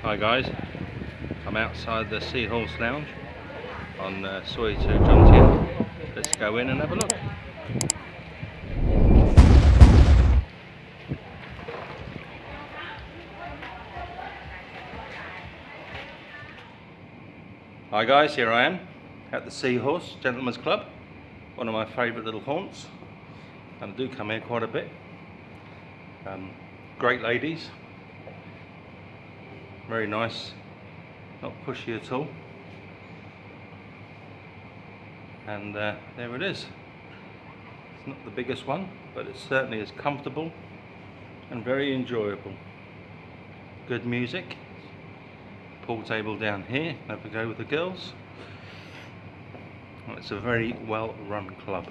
Hi guys, I'm outside the SeaHorse Lounge on Soi to Jomtien. Let's go in and have a look. Hi guys, here I am at the SeaHorse Gentlemen's Club, one of my favourite little haunts, and I do come here quite a bit. Great ladies, very nice, not pushy at all, and there it is. It's not the biggest one, but it certainly is comfortable and very enjoyable. Good music, pool table down here, have a go with the girls. It's a very well run club,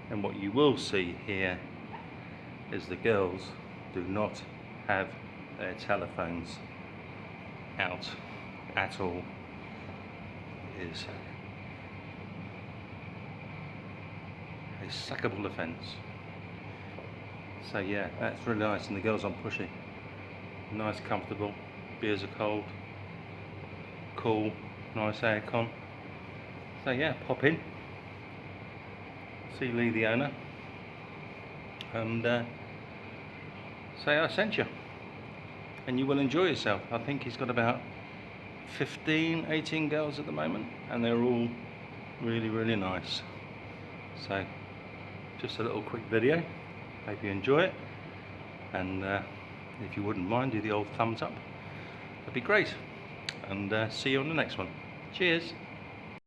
and what you will see here is the girls do not have their telephones out at all. It is a sackable offence. So yeah, that's really nice, and the girls aren't pushy. Nice, comfortable, beers are cold, cool, nice aircon. So yeah, pop in, see Lee the owner, and say I sent you, and you will enjoy yourself. I think he's got about 18 girls at the moment, and they're all really nice. So just a little quick video, hope you enjoy it, and if you wouldn't mind, do the old thumbs up, that'd be great, and see you on the next one. Cheers.